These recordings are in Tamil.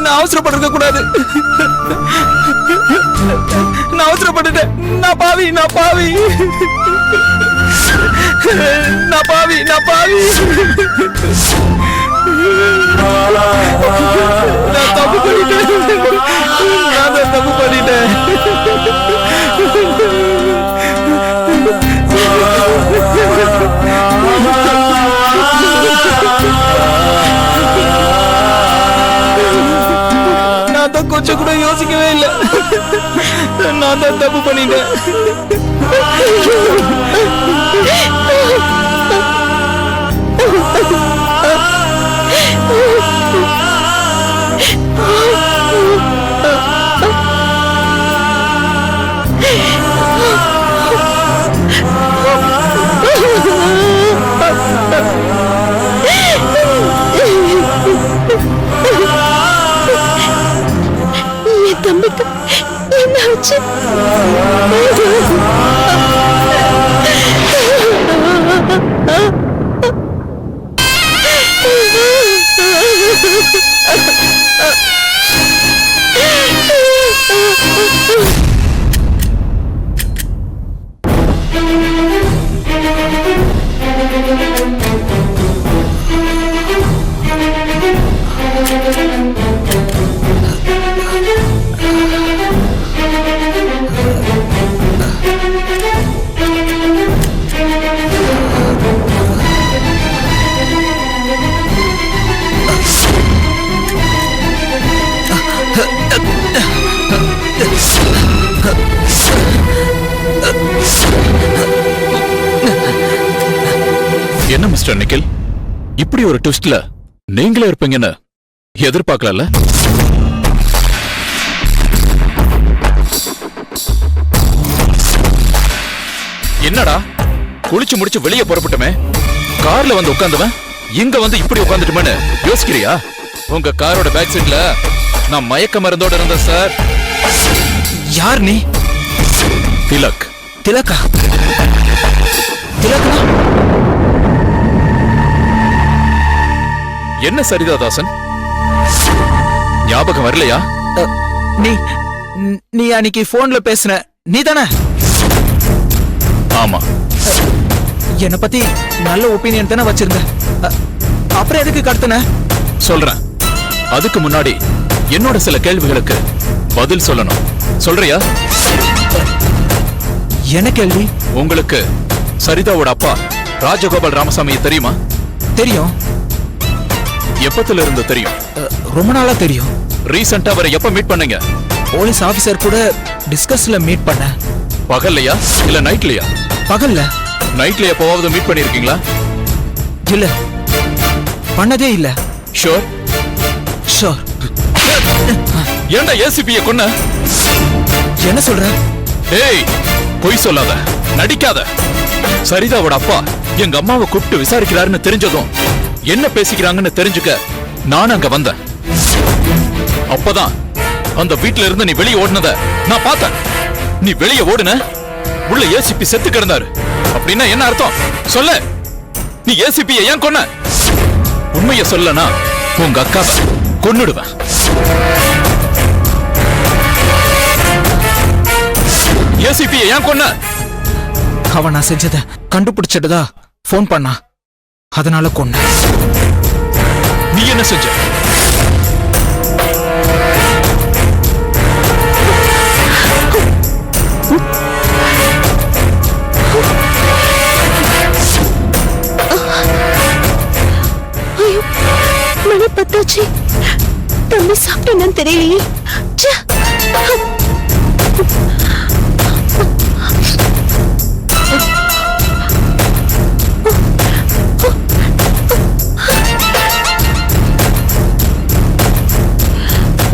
நான் அவசரப்பட்டிருக்க கூடாது. நான் அவசரப்பட்டுட்டேன். நான் பாவி. நான் தப்பு பண்ணிட்டேன். நான் தான் கொஞ்சம் கூட யோசிக்கவே இல்லை. நான் தான் தப்பு பண்ணிட்டேன். என் தம்பிக்கு என்ன ஆச்சு? என்ன மிஸ்டர் நிக்கில், இப்படி ஒரு ட்விஸ்ட்ல நீங்களே இருப்பீங்கன்னு எதிர்பார்க்கல. என்னடா குளிச்சு முடிச்சு வெளியே புறப்பட்டுமே, கார்ல வந்து உட்கார்ந்தவன் இங்க வந்து இப்படி உட்கார்ந்துட்டுமேன்னு யோசிக்கிறியா? உங்க காரோட பேக் சீட்ல நான் மயக்க மருந்தோட இருந்தேன் சார். யார் நீ? திலக். திலக்கா? திலக்கா? என்ன சரிதாதாசன், ஞாபகம் வரலையா? நீ அன்னைக்கு போன்ல பேசுன நீ தானே? ஆமா. என்ன பத்தி நல்ல ஒப்பீனியன் தானே வச்சிருந்த, அப்புறம் எதுக்கு கடத்தின? சொல்றேன். அதுக்கு முன்னாடி என்னோட சில கேள்விகளுக்கு பதில் சொல்லணும். சொல்றியா? என்ன கேள்வி? உங்களுக்கு சரிதாவோட அப்பா ராஜகோபால் ராமசாமி தெரியுமா? தெரியும். எப்பத்துல இருந்து தெரியும்? ரொம்ப நாளா தெரியும். ரீசெண்டா அவரை எப்ப மீட் பண்ணீங்க? போலீஸ் ஆபீசர் கூட டிஸ்கஸ்ல மீட் பண்ண. பகல்லையா இல்ல நைட்லயா? பகல்ல. நைட்ல எப்பவாவது மீட் பண்ணிருக்கீங்களா? இல்ல, பண்ணதே இல்ல. ஷோர்? ஷோர். ஏன்டா ஏசிபிய கொன்ன? என்ன சொல்ற? ஏய், பொய் சொல்லாத, நடிக்காத. சரிதாவோட அப்பா எங்க அம்மாவை கூப்பிட்டு விசாரிக்கிறாருன்னு தெரிஞ்சதும் என்ன பேசிக்கிறாங்கன்னு தெரிஞ்சுக்க நான் அங்க வந்தேன். அப்பதான் அந்த வீட்டுல இருந்து நீ வெளியே ஓடுனத நான் பார்த்தேன். நீ வெளியே ஓடுன, உள்ள ஏசிபி செத்து கிடந்தாரு. அப்படின்னா என்ன அர்த்தம் சொல்ல? நீ ஏசிபிய ஏன் கொன்ன? உண்மைய சொல்லனா உங்க அக்காவை கொன்னுடுவேன். ஏசிபிய ஏன் கொன்ன? அவன் நான் செஞ்சத கண்டுபிடிச்சிட்டதா போன் பண்ணா, அதனால கொன்ன. நீ என்ன செஞ்ச? ஐயோ, மணி 10 ஆச்சு. தம்பி சாப்பிட்டேன்னு தெரியலையே.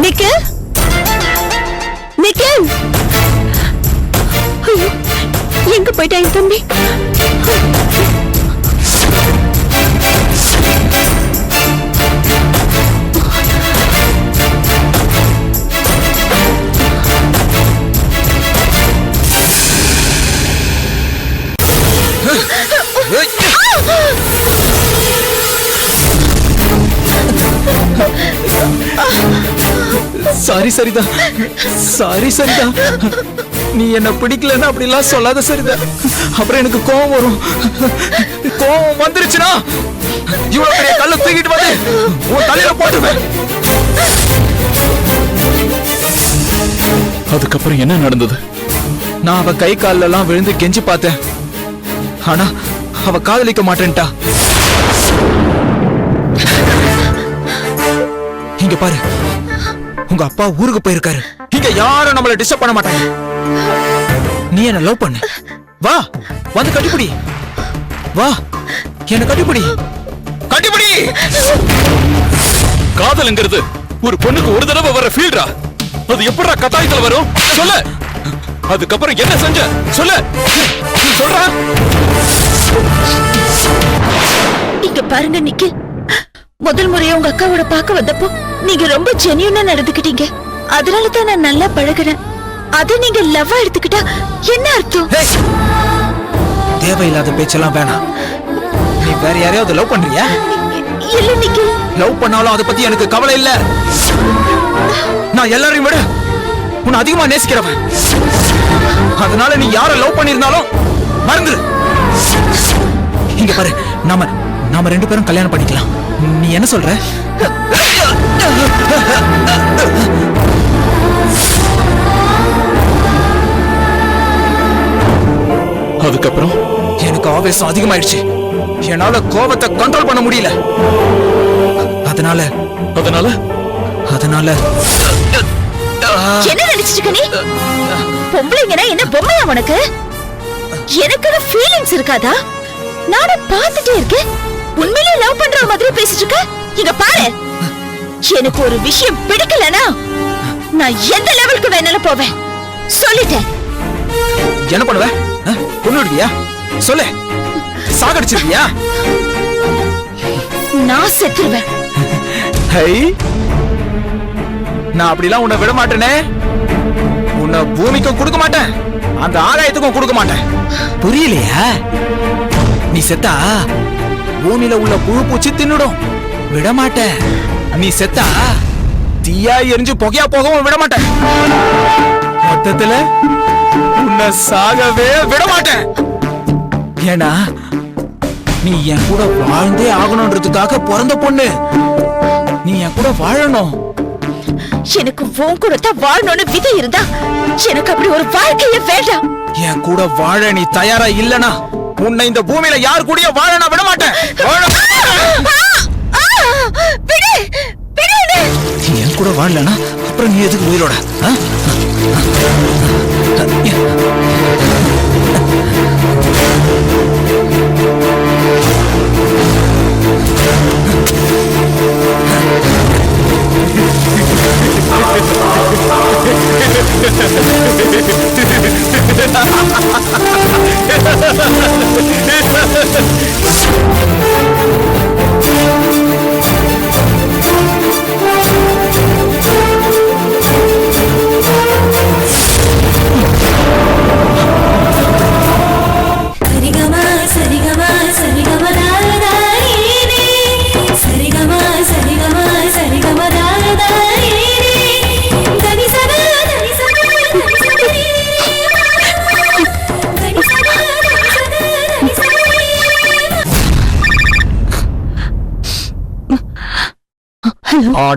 நிக்கில், நிக்கில், ஐயோ, எங்க போயிட்டா என் தம்பி? சாரி சரிதா, சாரி சரிதா. நீ என்ன பிடிக்கலன்னா அப்படிலாம் சொல்லாத சரிதா. அப்புறம் எனக்கு கோவம் வரும். கோவம் வந்துருச்சுன்னா இவ்வளவு பெரிய கல்ல தூக்கிட்டு வந்து உன் தலையில போட்டுவேன். அதுக்கப்புறம் என்ன நடந்தது? நான் அவ கை கால்ல எல்லாம் விழுந்து கெஞ்சி பார்த்தேன். ஆனா அவ காதலிக்க மாட்டேன்ட்டா. இங்க பாரு, உங்க அப்பா ஊருக்கு போயிருக்காரு. இங்க யாரும் நம்மள டிஸ்டர்ப் பண்ண மாட்டாங்க. நீ என்ன லவ் பண்ணு. வா, வந்து கட்டிப்பிடி. வா, என்ன கட்டிப்பிடி. கட்டிப்பிடி. காதல்ங்கிறது ஒரு பொண்ணுக்கு ஒரு தடவை வர ஃபீல்டா? அது எப்படா கட்டாயத்துல வரும்? சொல்லு. அதுக்கப்புறம் என்ன செஞ்ச? சொல்லு. சொல்றா. இங்க பாருங்க நிக்கில், முதல் முறையா உங்க அக்காவோட பார்க்க வந்தப்போ நீங்க ரொம்ப ஜென்யூனா நடந்துக்கிட்டீங்க. அதனாலதான் நான் நல்லா பழகுறேன். அதை நீங்க லவ்வா எடுத்துக்கிட்டா என்ன அர்த்தம்? தேவையில்லாத பேச்செல்லாம் வேணாம். நீ வேற யாரையாவது லவ் பண்றியா? இல்ல நிக்கில், லவ் பண்ணாலும் அதை பத்தி எனக்கு கவலை இல்ல. நான் எல்லாரையும் விட உன்னை அதிகமா நேசிக்கிறவன். அதனால நீ யார லவ் பண்ணிருந்தாலும் மறந்துரு. இங்க பாரு, நாம ரெண்டு பேரும் கல்யாணம் பண்ணிக்கலாம். நீ என்ன சொல்ற? அதுக்கப்புறம் எனக்கு ஆவேசம் அதிகமாயிடுச்சு. என்னால கோபத்தை கண்ட்ரோல் பண்ண முடியல. அதனால அதனால அதனால என்ன நினைச்சிட்டு நீ? பொம்பளைங்கன்னா என்ன பொம்மையா உனக்கு? எனக்கு ஃபீலிங்ஸ் இருக்காதா? நானும் பார்த்துட்டே இருக்கேன். உண்மையிலே லவ் பண்ற மாதிரி பேசிட்டு இருக்க. இங்க பாரு, எனக்கு ஒரு விஷயம் பிடிக்கலனா நான் எந்த லெவலுக்கு வேணாலும் போவேன். சொல்லிட்டேன். என்ன பண்ணுவ? கொன்னுடுவியா? சொல்லு. சாகடிச்சிருவியா? நான் செத்துருவேன். ஹை, நான் அப்படிலாம் உன்னை விட மாட்டேனே. உன்னை பூமிக்கும் கொடுக்க மாட்டேன், அந்த ஆகாயத்துக்கும் கொடுக்க மாட்டேன். புரியலையா? நீ செத்தா பூமியில உள்ள புழு பூச்சி தின்னுடும். விட மாட்டேன். நீ செத்தா தீயா எரிஞ்சு புகையா போகவும் விட மாட்டேன். மொத்தத்துல உன்னை சாகவே விட மாட்டேன். ஏன்னா நீ என் கூட வாழ்ந்தே ஆகணும்ன்றதுக்காக பிறந்த பொண்ணு. நீ என் கூட வாழணும். எனக்கு உன் கூட தான் வாழணும்னு விதி இருந்தா எனக்கு அப்படி ஒரு வாழ்க்கையே வேண்டாம். என் கூட வாழ நீ தயாரா இல்லனா உன்னை இந்த பூமியில யார் கூடயும் வாழ நான் விட மாட்டேன். என் கூட வாழலனா அப்புறம் நீ எதுக்கு உயிரோட?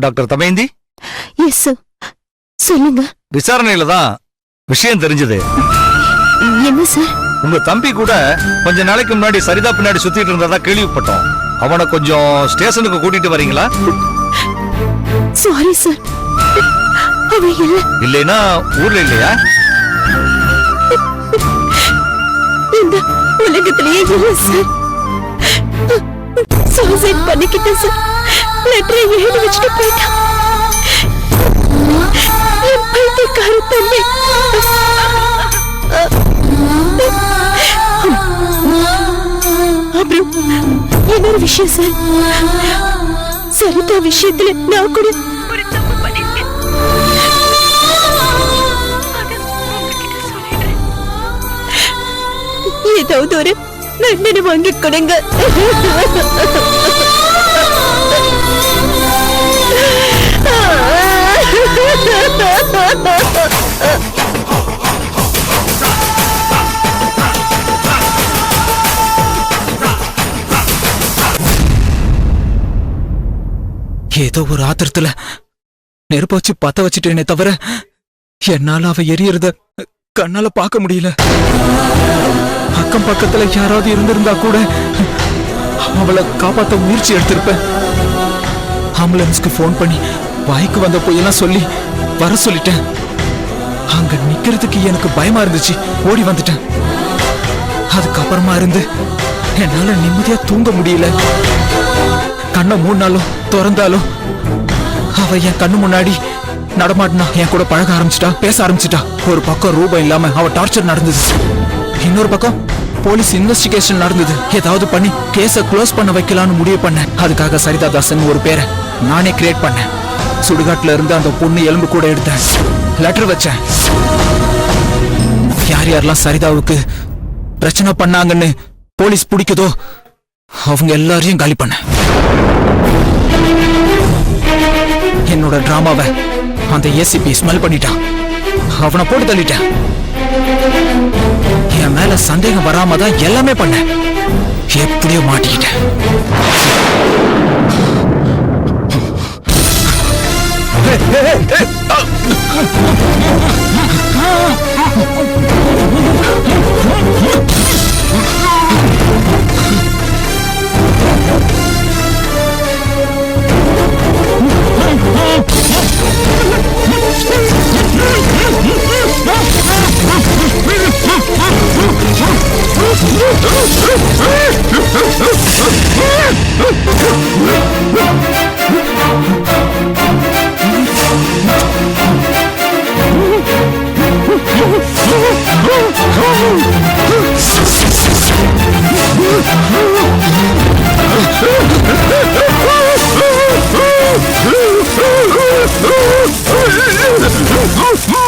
டாக்டர் தமயந்தி, எஸ் சார், சொல்லுங்க. விசாரணையில தான் விஷயம் தெரிஞ்சது. என்ன சார்? உங்க தம்பி கூட கொஞ்ச நாளைக்கு முன்னாடி சரிதா பின்னாடி சுத்திட்டு இருந்ததா கேள்விப்பட்டோம். அவனை கொஞ்சம் ஸ்டேஷனுக்கு கூட்டிட்டு வரீங்களா? சாரி சார், அவன் இல்ல. இல்லைன்னா ஊர்ல இல்லையா? இந்த உலகத்திலேயே இல்ல சார். சூசைட் பண்ணிக்கிட்டேன் சார். லெட்டரை எழுதி வச்சுட்டு போயிட்டான். என் பைத்தியக்கார தம்பி. அப்புறம் இன்னொரு விஷயம் சார், சரிதா விஷயத்துல நான் கூட ஒரு தப்பு பண்ணிருக்கேன். ஏதாவது ஒரு நன்னனை வாங்கி கொடுங்க. ஏதோ ஒரு ஆத்திரத்துல நெருப்பு வச்சு பத்த வச்சுட்டேனே தவிர என்னால அவ எரியறத கண்ணால பார்க்க முடியல. அக்கம் பக்கத்துல யாராவது இருந்திருந்தா கூட அவளை காப்பாத்த முயற்சி எடுத்திருப்பேன். ஆம்புலன்ஸ்க்கு போன் பண்ணி வாய்க்கு வந்த பொய்யெல்லாம் சொல்லி வர சொல்லிட்டேன். அங்க நிக்கிறதுக்கு எனக்கு பயமா இருந்துச்சு, ஓடி வந்துட்டேன். அதுக்கப்புறமா இருந்து என்னால நிம்மதியா தூங்க முடியல. கண்ணை மூடினாலும் திறந்தாலும் அவ என் கண்ணு முன்னாடி நடமாட்டினா, என் கூட பழக ஆரம்பிச்சிட்டா, பேச ஆரம்பிச்சிட்டா. ஒரு பக்கம் ரூபம் இல்லாம அவ டார்ச்சர் நடந்தது, இன்னொரு பக்கம் போலீஸ் இன்வெஸ்டிகேஷன் நடந்தது. ஏதாவது பண்ணி கேஸ க்ளோஸ் பண்ண வைக்கலாம்னு முடிவு பண்ணேன். அதுக்காக சரிதா தாசன் ஒரு பேரை நானே கிரியேட் பண்ணேன். சுடுகாட்டுல இருந்து அந்த பொண்ணு எலும்பு கூட எடுத்தேன், லெட்டர் வச்சேன். யார் யாரெல்லாம் சரிதாவுக்கு பிரச்சனை பண்ணாங்கன்னு போலீஸ் பிடிக்குதோ அவங்க எல்லாரையும் காலி பண்ண. என்னோட டிராமாவை அந்த ஏசிபி ஸ்மெல் பண்ணிட்டான். அவனை போட்டு தள்ளிட்டேன். என் மேல சந்தேகம் வராம தான் எல்லாமே பண்ண. எப்படியோ மாட்டிக்கிட்டேன். Oh!